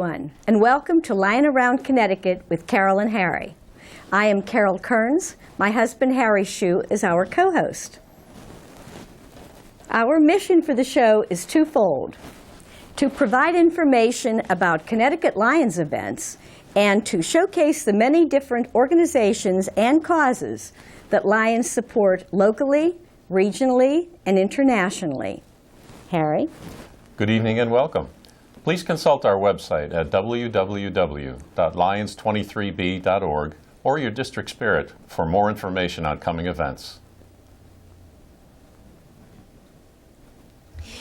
everyone, and welcome to Lying Around Connecticut with Carol and Harry. I am Carol Kearns. My husband, Harry Shue, is our co-host. Our mission for the show is twofold: to provide information about Connecticut Lions events and to showcase the many different organizations and causes that Lions support locally, regionally, and internationally. Harry? Good evening and welcome. Please consult our website at www.lions23b.org or your district spirit for more information on coming events.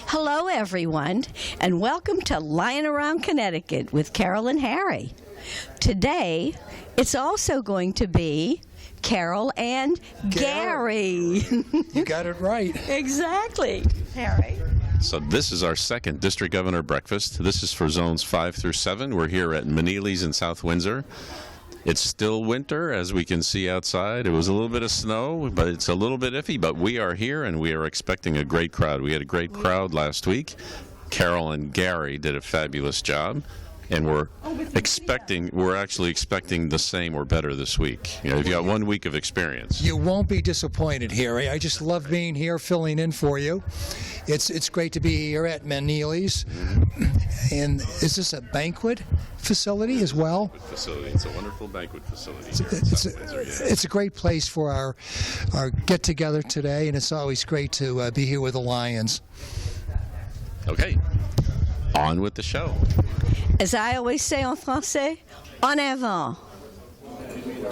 Hello, everyone, and welcome to Lying Around Connecticut with Carol and Harry. Today, it's also going to be Carol and Gary. You got it right. Exactly, Harry. So this is our second District Governor Breakfast. This is for Zones 5 through 7. We're here at Meneely's in South Windsor. It's still winter, as we can see outside. It was a little bit of snow, but it's a little bit iffy. But we are here, and we are expecting a great crowd. We had a great crowd last week. Carol and Gary did a fabulous job. And we're actually expecting the same or better this week. You know, you've got 1 week of experience. You won't be disappointed, Harry. I just love being here, filling in for you. It's great to be here at Meneely's. And is this a banquet facility as well? It's a wonderful banquet facility. It's a great place for our get-together today, and it's always great to be here with the Lions. Okay, on with the show. As I always say en français, en avant.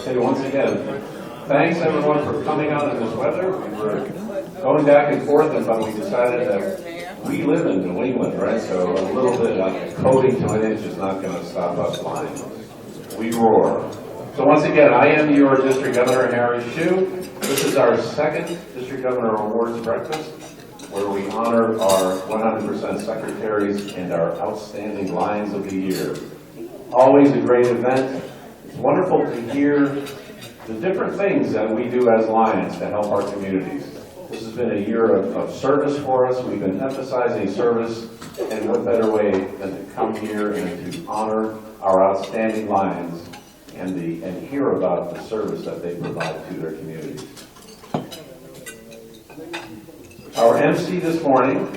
Hey, once again, thanks everyone for coming out in this weather. We were going back and forth, but we decided that we live in New England, right? So a little bit like coding to an inch is not going to stop us flying. We roar. So once again, I am your District Governor, Harry Shue. This is our second District Governor Awards breakfast, where we honor our 100% secretaries and our outstanding Lions of the Year. Always a great event. It's wonderful to hear the different things that we do as Lions to help our communities. This has been a year of service for us. We've been emphasizing service, and what better way than to come here and to honor our outstanding Lions and hear about the service that they provide to their communities. Our MC this morning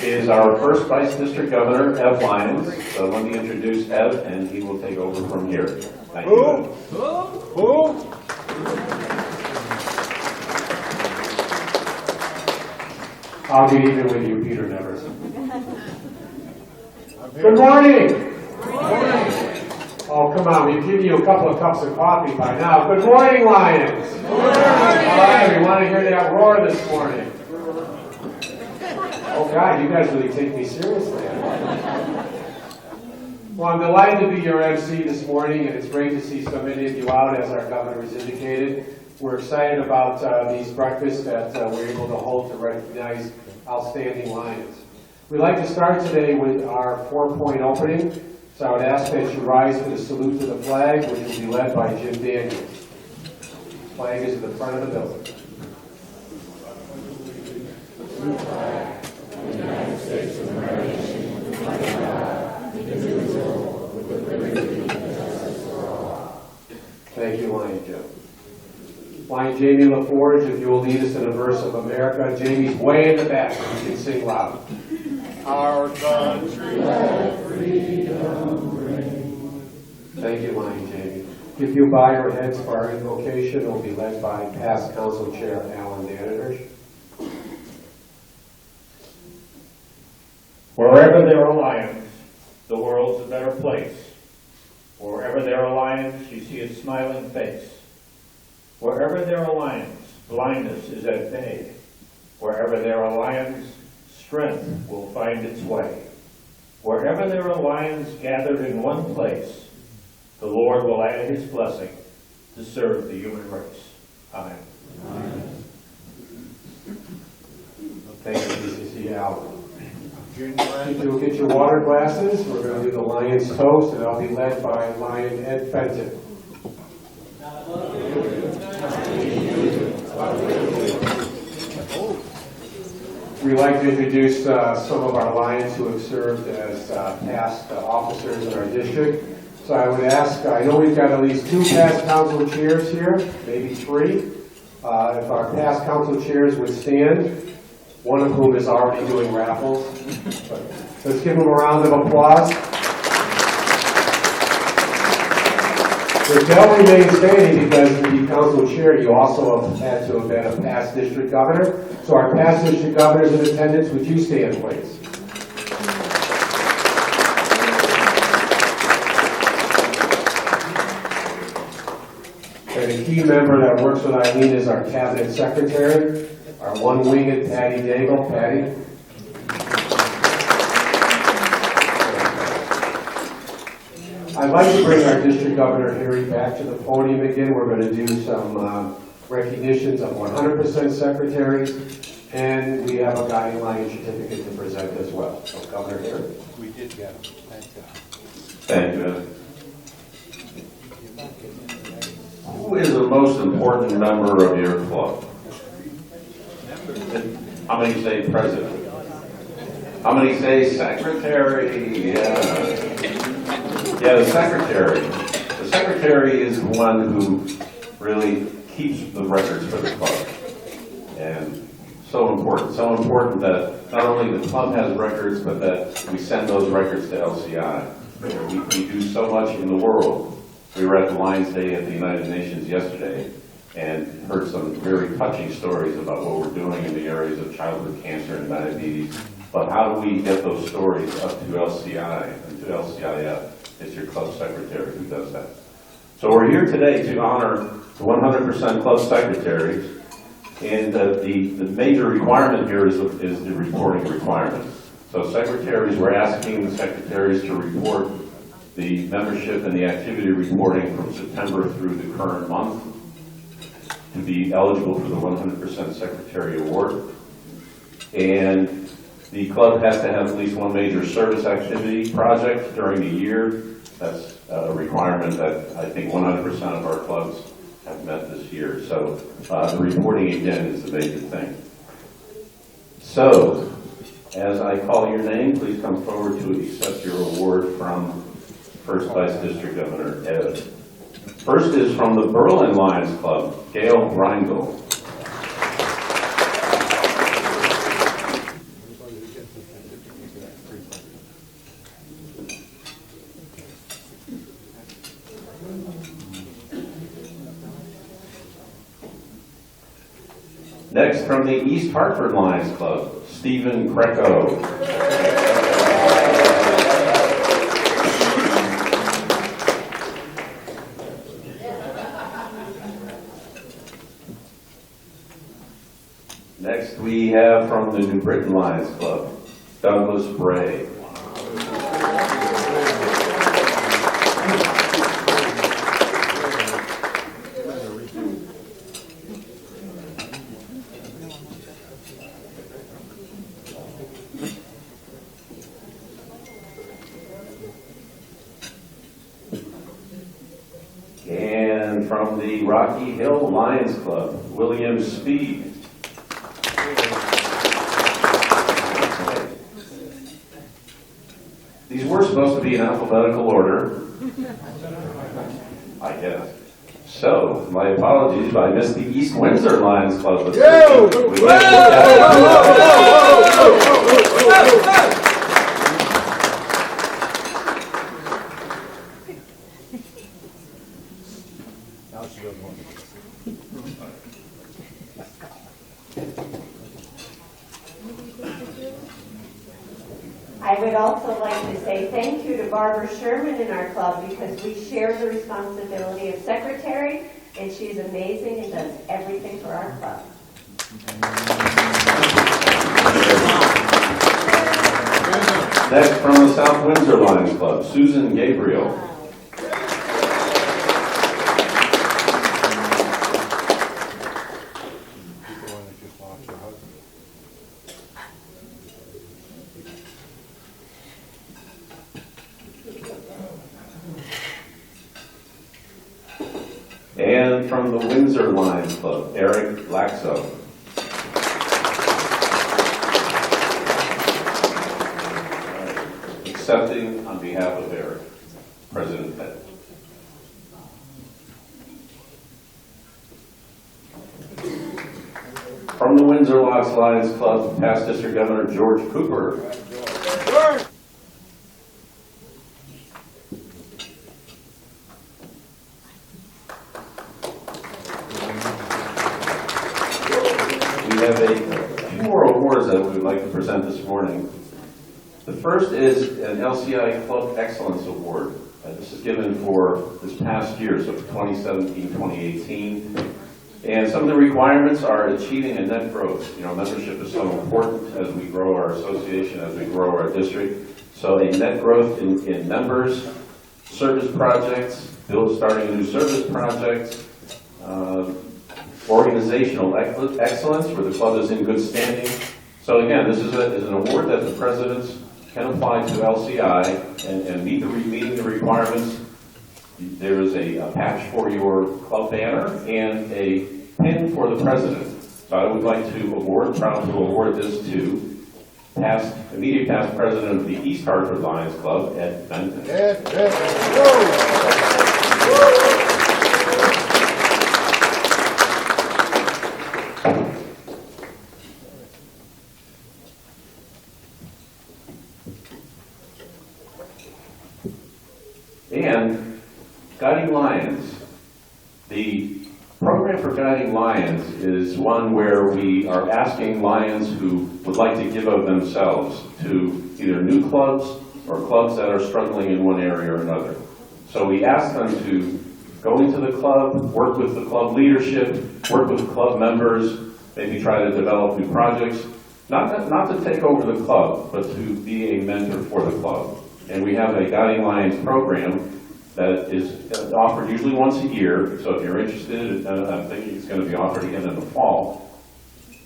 is our first Vice District Governor, Ev Lyons. So let me introduce Ev, and he will take over from here. Thank you. I'll be even with you, Peter Nevers. Good morning. Good morning. Oh, come on. We've given you a couple of cups of coffee by now. Good morning, Lions. Good morning. All right, we want to hear that roar this morning. Oh, God, you guys really take me seriously. Well, I'm delighted to be your MC this morning, and it's great to see so many of you out, as our governor has indicated. We're excited about these breakfasts that we're able to hold to recognize outstanding Lions. We'd like to start today with our 4-point opening, so I would ask that you rise for the salute to the flag, which will be led by Jim Daniels. The flag is at the front of the building. United States of America, under God, indivisible, with liberty and justice for all. Thank you, Lion Jim. Lion Jamie LaForge, if you will lead us in a verse of America. Jamie's way in the back, you can sing loud. Our country, let freedom ring. Thank you, Lion Jamie. If you bow your heads for our invocation, it will be led by past Council Chair Alan Dannerich. Wherever there are lions, the world's a better place. Wherever there are lions, you see a smiling face. Wherever there are lions, blindness is at bay. Wherever there are lions, strength will find its way. Wherever there are lions gathered in one place, the Lord will add his blessing to serve the human race. Amen. Amen. Thank you, DCC Al. If you'll get your water glasses, we're going to do the Lions toast, and I'll be led by Lion Ed Fenton. we'd like to introduce some of our Lions who have served as past officers in our district. So I would ask, I know we've got at least 2 past council chairs here, maybe 3. If our past council chairs would stand, one of whom is already doing raffles. But let's give them a round of applause. But they'll remain standing because to be council chair, you also have had to have been a past district governor. So our past district governors in attendance, would you stand, please? And a key member that works with Eileen is our cabinet secretary, our one-winged Patty Daigle. Patty. I'd like to bring our district governor, Harry, back to the podium again. We're going to do some recognitions of 100% secretaries, and we have a guiding lion certificate to present as well. So, Governor Harry. We did get them. Thank you. Who is the most important member of your club? How many say president? How many say secretary? Yeah, the secretary. The secretary is the one who really keeps the records for the club. And so important that not only the club has records, but that we send those records to LCI. We do so much in the world. We were at the Lions Day at the United Nations yesterday and heard some very touching stories about what we're doing in the areas of childhood cancer and diabetes. But how do we get those stories up to LCI and to LCIF? It's your club secretary who does that. So we're here today to honor the 100% club secretaries, and the major requirement here is the reporting requirement. So secretaries, we're asking the secretaries to report the membership and the activity reporting from September through the current month to be eligible for the 100% Secretary Award. And the club has to have at least one major service activity project during the year. That's a requirement that I think 100% of our clubs have met this year. So the reporting, again, is the major thing. So, as I call your name, please come forward to accept your award from First Vice District Governor Ed. First is from the Berlin Lions Club, Gail Reindl. Next, from the East Hartford Lions Club, Stephen Greco. Next, we have from the New Britain Lions Club, Douglas Bray. And from the Rocky Hill Lions Club, William Speed. These were supposed to be in alphabetical order, I guess. So, my apologies, but I missed the East Windsor Lions Club. I would also like to say thank you to Barbara Sherman in our club because we share the responsibility of secretary, and she's amazing and does everything for our club. Next, from the South Windsor Lions Club, Susan Gabriel. And from the Windsor Lions Club, Eric Laxo. accepting on behalf of Eric, President Ted. From the Windsor Locks Lions Club, past District Governor George Cooper. We have a few more awards that we would like to present this morning. The first is an LCI Club Excellence Award. This is given for this past year, so for 2017-2018. And some of the requirements are achieving a net growth. You know, membership is so important as we grow our association, as we grow our district. So a net growth in members, service projects, starting a new service project, organizational excellence, where the club is in good standing. So again, this is an award that the presidents can apply to LCI and meeting the requirements. There is a patch for your club banner and a pin for the president. So I would like to proud to award this to immediate past president of the East Hartford Lions Club, Ed Benton. And Guiding Lions. The program for Guiding Lions is one where we are asking Lions who would like to give of themselves to either new clubs or clubs that are struggling in one area or another. So we ask them to go into the club, work with the club leadership, work with club members, maybe try to develop new projects, not to take over the club, but to be a mentor for the club. And we have a Guiding Lions program that is offered usually once a year. So if you're interested, I'm thinking it's going to be offered again in the fall,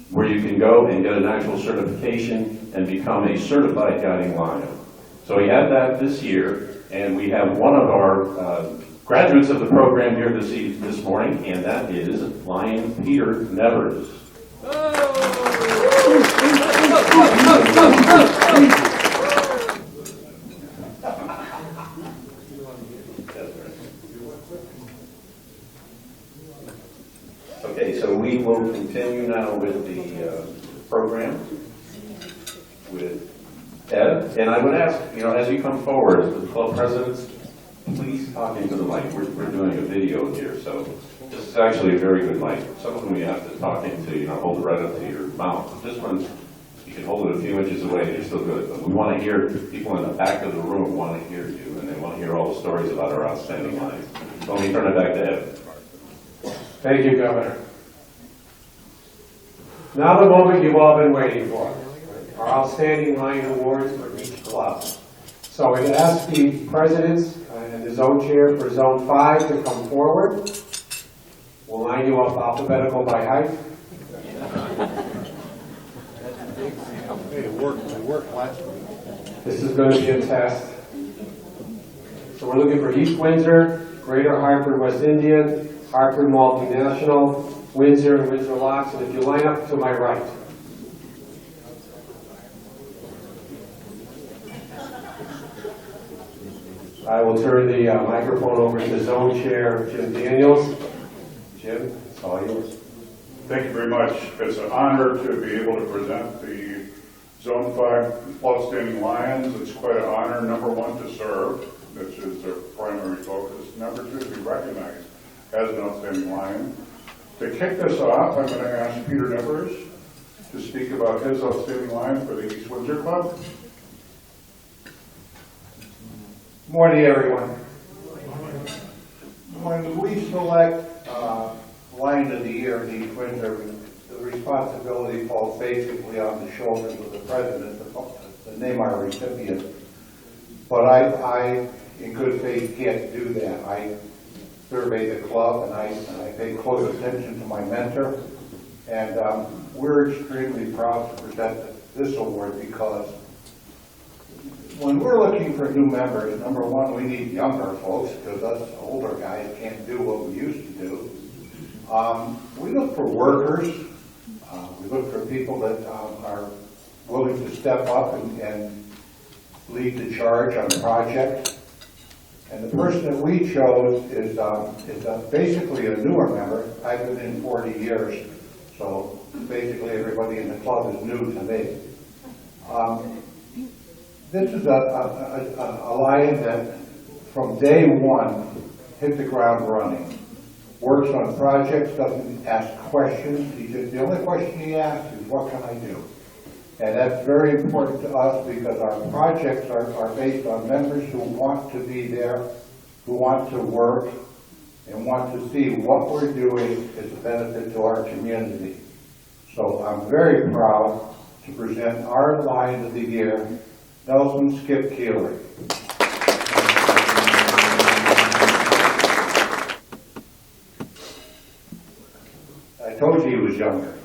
where you can go and get an actual certification and become a certified Guiding Lion. So we had that this year, and we have one of our graduates of the program here this morning, and that is Lion Peter Nevers. Okay, so we will continue now with the program with Ed. And I would ask, as you come forward, the club presidents, please talk into the mic. We're doing a video here, so this is actually a very good mic. Some of them you have to talk into, hold it right up to your mouth. But this one, you can hold it a few inches away and you're still good. But we want to hear, people in the back of the room want to hear you, and they want to hear all the stories about our outstanding Lions. So let me turn it back to Ed. Thank you, Governor. Now the moment you've all been waiting for, our Outstanding Lion Awards for each club. So we ask the presidents and the zone chair for Zone 5 to come forward. We'll line you up alphabetical by height. It worked last week. This is going to be a test. So we're looking for East Windsor, Greater Hartford West Indian, Hartford Multinational, Windsor, and Windsor Locks, and if you line up to my right. I will turn the microphone over to Zone Chair Jim Daniels. Jim, it's all yours. Thank you very much. It's an honor to be able to present the Zone 5 Outstanding Lions. It's quite an honor, number one, to serve, which is their primary focus. Number two, to be recognized as an Outstanding Lion. To kick this off, I'm going to ask Peter Nevers to speak about his Outstanding Lion for the East Windsor Club. Morning, everyone. When we select Lion of the Year in East Windsor, the responsibility falls basically on the shoulders of the president to name our recipient. But I, in good faith, can't do that. I survey the club and I pay close attention to my mentor. And we're extremely proud to present this award because when we're looking for new members, number one, we need younger folks because us older guys can't do what we used to do. We look for workers. We look for people that are willing to step up and lead the charge on the project. And the person that we chose is basically a newer member. I've been in 40 years, so basically everybody in the club is new to me. This is a lion that from day one hit the ground running. Works on projects, doesn't ask questions. The only question he asks is, what can I do? And that's very important to us because our projects are based on members who want to be there, who want to work, and want to see what we're doing is a benefit to our community. So I'm very proud to present our Lion of the Year, Nelson Skip Keeler. I told you he was younger.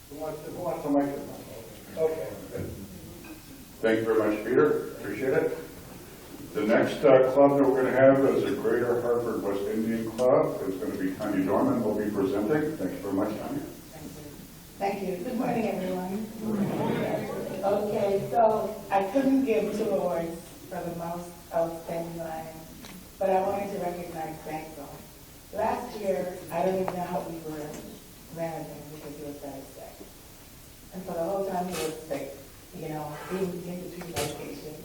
Who wants the microphone? Okay. Thank you very much, Peter. Appreciate it. The next club that we're going to have is the Greater Hartford West Indian Club. It's going to be Tanya Dorman will be presenting. Thank you very much, Tanya. Thank you. Good morning, everyone. Okay, so I couldn't give 2 awards for the most outstanding lion, but I wanted to recognize Thankful. Last year, I don't even know how we were managing because he was very sick. And for the whole time he was sick, you know, being in between vacation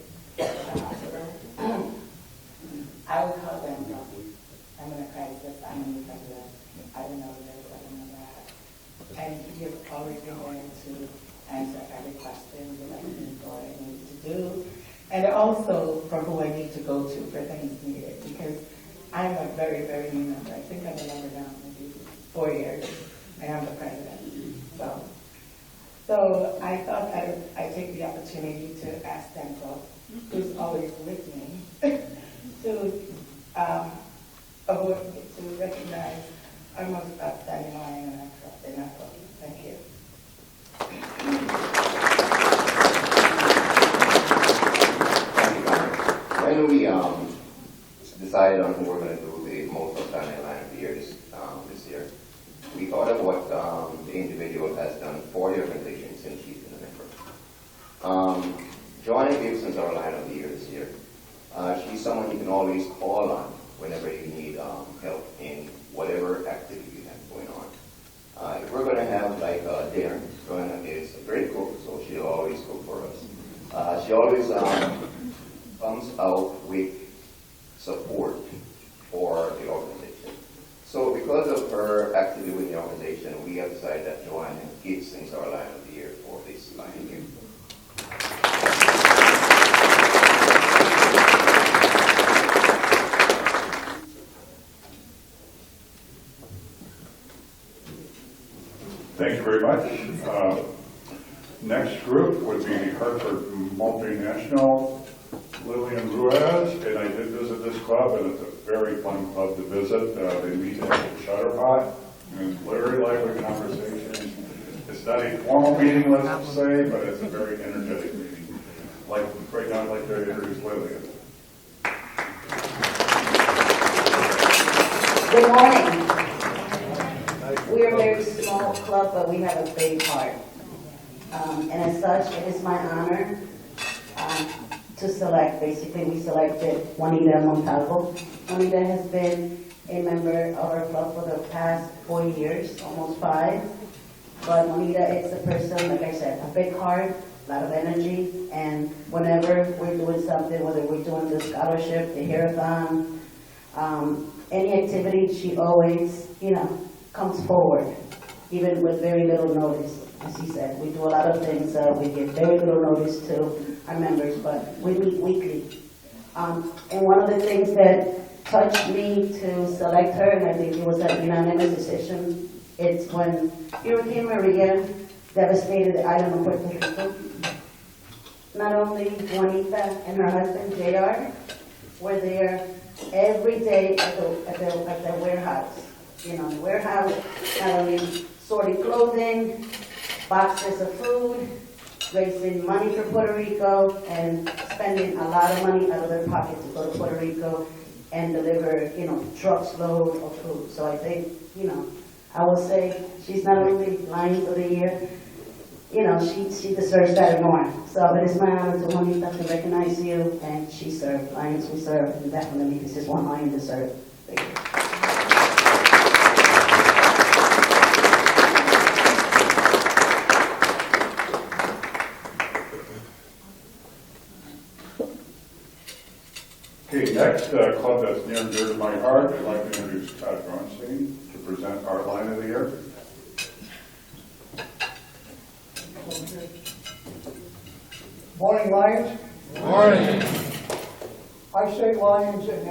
at the hospital, I would call them, I'm in a crisis, I'm in the president, I don't know this, I don't know that. And he has always been there to answer every question that I need or I need to do. And also for who I need to go to for things needed, because I'm a very, very new member. I think I'm a member now, maybe 4 years, and I'm the president. So I thought I'd take the opportunity to ask Denzel, who's always with me, to recognize our most outstanding lion in our club. Thank you. When we decided on who we're going to do the most outstanding lion of the year this year, we thought of what the individual has done for the organization since she's been a member. Joanna Gibson's our Lion of the Year this year. She's someone you can always call on whenever you need help in whatever activity you have going on. If we're going to have like dinner, Joanna is a great cook, so she'll always cook for us. She always comes out with support for the organization. So because of her activity with the organization, we have decided that Joanna Gibson is our Lion of the Year for this Lion Year. Thank you very much. Next group would be Hartford Multinational, Lillian Ruiz, and I did visit this club, and it's a very fun club to visit. They meet at the Shutter Pot, and it's very lively conversation. It's not a formal meeting, let's say, but it's a very energetic meeting. Like right now, I'd like to introduce Lillian. Good morning. We're a very small club, but we have a big heart. And as such, it is my honor to select, basically, we selected Juanita Montalvo. Juanita has been a member of our club for the past 4 years, almost 5. But Juanita is a person, like I said, a big heart, a lot of energy, and whenever we're doing something, whether we're doing the scholarship, the hairathon, any activity, she always, comes forward, even with very little notice. As he said, we do a lot of things, we give very little notice to our members, but we meet weekly. And one of the things that touched me to select her, and I think it was a unanimous decision, it's when Hurricane Maria devastated the island of Puerto Rico. Not only Juanita and her husband, JR, were there every day at the warehouse. The warehouse, not only sorting clothing, boxes of food, raising money for Puerto Rico and spending a lot of money out of their pocket to go to Puerto Rico and deliver, trucks load of food. So I think, I will say she's not only Lions of the Year, she deserves that and more. So it is my honor to Juanita to recognize you, and she served, Lions we serve, and definitely this is one Lion to serve. Thank you. Okay, next, club that's near and dear to my heart, I'd like to introduce Todd Grunstein to present our Lion of the Year. Morning, Lions. Morning. I say Lions, and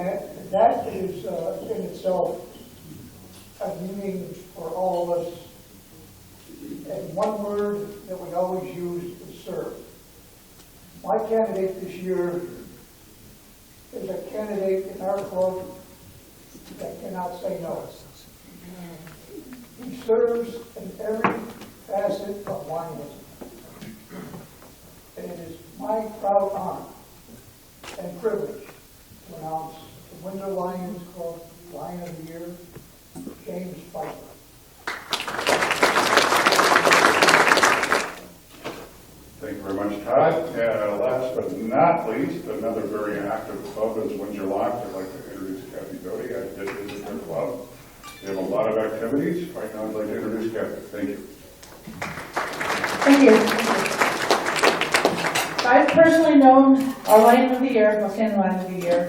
that is in itself a meaning for all of us. And one word that we always use is serve. My candidate this year is a candidate in our club that cannot say no. He serves in every facet of Lionism. And it is my proud honor and privilege to announce the Windsor Lions Club Lion of the Year, James Pfeiffer. Thank you very much, Todd. Last but not least, another very active club is Windsor Lock. I'd like to introduce Kathy Doty. I did visit their club. They have a lot of activities. Right now, I'd like to introduce Kathy. Thank you. Thank you. I've personally known our Lion of the Year, outstanding Lion of the Year,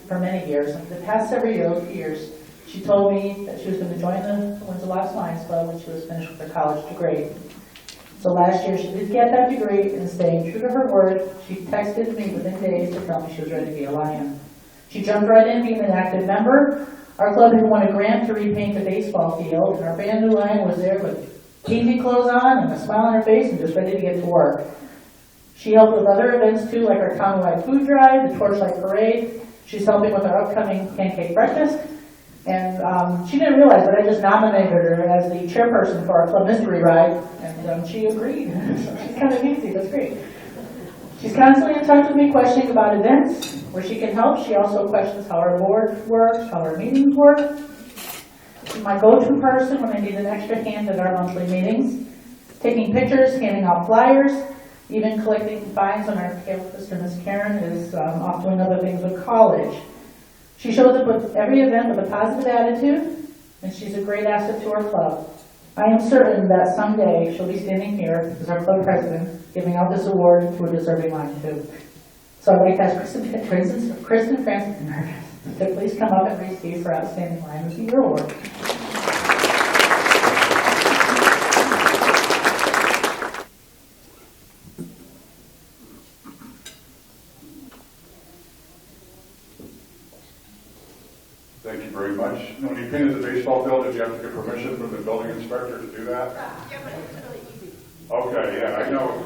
for many years. The past several years, she told me that she was going to join the Windsor Locks Lions Club when she was finished with her college degree. So last year, she did get that degree, and staying true to her word, she texted me within days to tell me she was ready to be a Lion. She jumped right in, being an active member. Our club had won a grant to repaint the baseball field, and our brand new Lion was there with painting clothes on and a smile on her face and just ready to get to work. She helped with other events too, like our townwide food drive, the Torchlight Parade. She's helping with our upcoming pancake breakfast. And she didn't realize that I just nominated her as the chairperson for our club mystery ride, and she agreed. So she's kind of easy, that's great. She's constantly in touch with me, questioning about events where she can help. She also questions how our board works, how our meetings work. She's my go-to person when I need an extra hand at our monthly meetings, taking pictures, handing out flyers, even collecting fines when our sister, Miss Karen, is off doing other things with college. She shows up with every event with a positive attitude, and she's a great asset to our club. I am certain that someday she'll be standing here as our club president, giving out this award to a deserving Lion too. So I'd like to ask Kristen Francis to please come up and receive her Outstanding Lion of the Year award. Thank you very much. When you painted the baseball field, did you have to get permission from the building inspector to do that? Yeah, but it's really easy. Okay, yeah, I know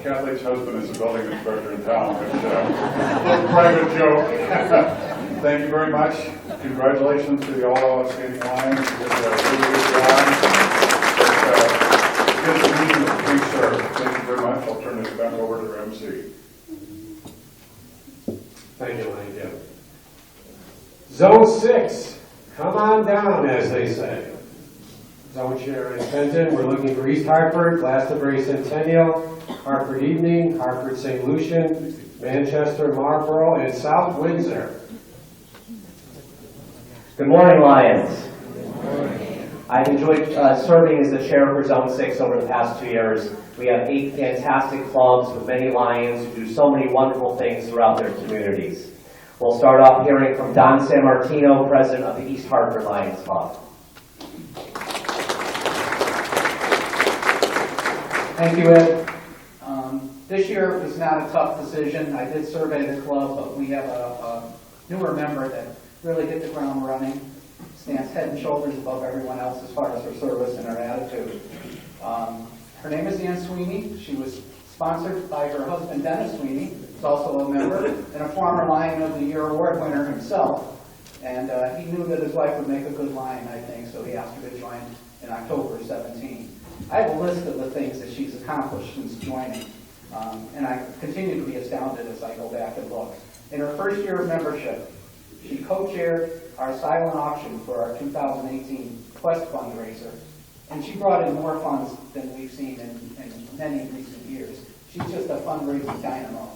Kathleen's husband is the building inspector in town, but a little private joke. Thank you very much. Congratulations to the all outstanding Lions. You did a really good job. It's a meeting of we serve. Thank you very much. I'll turn it back over to MC. Thank you, Lincoln. Zone 6, come on down, as they say. Zone Chair is Fenton. We're looking for East Hartford, Glastonbury Centennial, Hartford Evening, Hartford St. Lucian, Manchester, Marlborough, and South Windsor. Good morning, Lions. I've enjoyed serving as the chair for Zone 6 over the past 2 years. We have 8 fantastic clubs with many Lions who do so many wonderful things throughout their communities. We'll start off hearing from Don Sammartino, president of the East Hartford Lions Club. Thank you, Ed. This year was not a tough decision. I did survey the club, but we have a newer member that really hit the ground running, stands head and shoulders above everyone else as far as her service and her attitude. Her name is Ann Sweeney. She was sponsored by her husband, Dennis Sweeney, who's also a member, and a former Lion of the Year award winner himself. And he knew that his wife would make a good Lion, I think, so he asked her to join in October 17. I have a list of the things that she's accomplished since joining, and I continue to be astounded as I go back and look. In her first year of membership, she co-chaired our silent auction for our 2018 Quest fundraiser, and she brought in more funds than we've seen in many recent years. She's just a fundraising dynamo.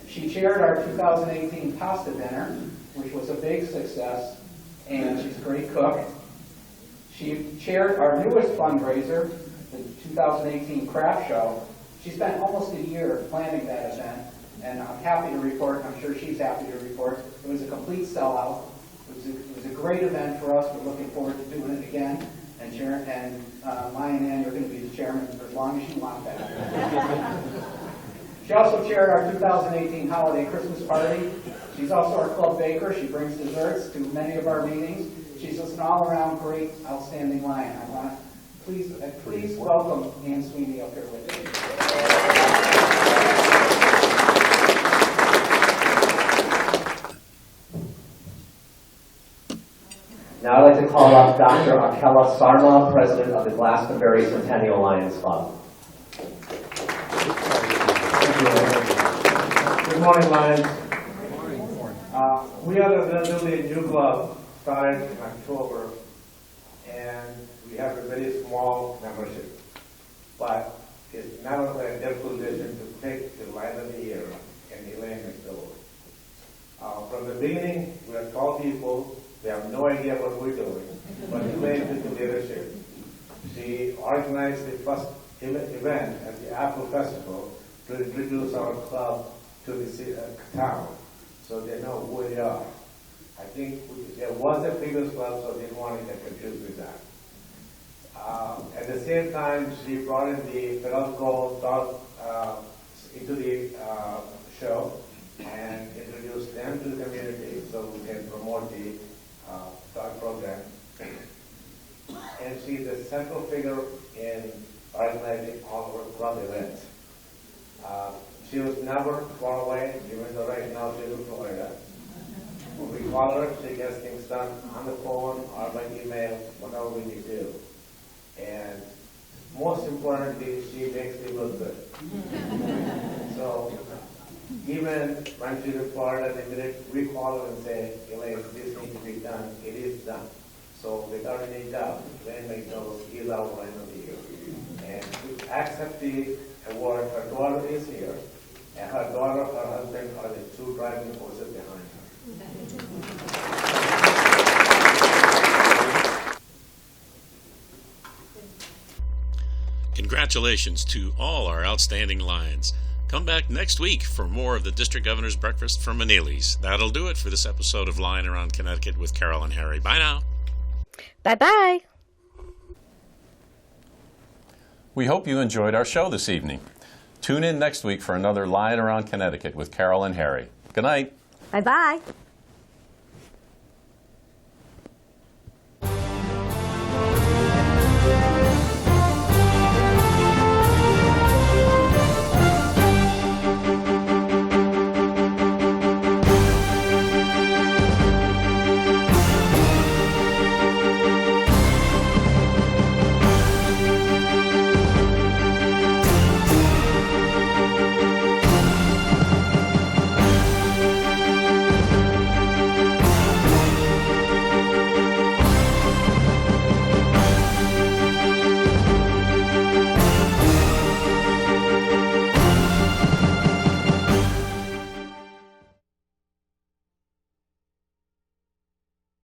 She chaired our 2018 pasta dinner, which was a big success, and she's a great cook. She chaired our newest fundraiser, the 2018 craft show. She spent almost a year planning that event, and I'm happy to report, I'm sure she's happy to report, it was a complete sellout. It was a great event for us. We're looking forward to doing it again. And Maya and Ann, you're going to be the chairman for as long as you want that. She also chaired our 2018 holiday Christmas party. She's also our club baker. She brings desserts to many of our meetings. She's just an all-around great, outstanding lion. I want to please welcome Ann Sweeney up here with me. Now I'd like to call up Dr. Akela Sarma, president of the Glastonbury Centennial Lions Club. Good morning, Lions. We are a relatively new club, started in October, and we have a very small membership. But it's never a difficult decision to pick the line of the year and Elaine McDowell. From the beginning, we are 12 people. We have no idea what we're doing, but Elaine took the leadership. She organized the first event at the Apple Festival to introduce our club to the town, so they know who we are. I think there was a previous club, so they didn't want to get confused with that. At the same time, she brought in the Pedalco dog into the show and introduced them to the community so we can promote the dog program. And she's the central figure in organizing all of our club events. She was never far away, even though right now she's in Florida. When we call her, she gets things done on the phone or by email, whatever we need to do. And most importantly, she makes me look good. So even when she's in Florida, the minute we call her and say, Elaine, this needs to be done, it is done. So without any doubt, Elaine McDowell is our line of the year. And to accept the award, her daughter is here, and her daughter, her husband are the two driving forces behind her. Congratulations to all our outstanding Lions. Come back next week for more of the District Governor's Breakfast from Meneely's. That'll do it for this episode of Lion Around Connecticut with Carol and Harry. Bye now. Bye-bye. We hope you enjoyed our show this evening. Tune in next week for another Lion Around Connecticut with Carol and Harry. Good night. Bye-bye.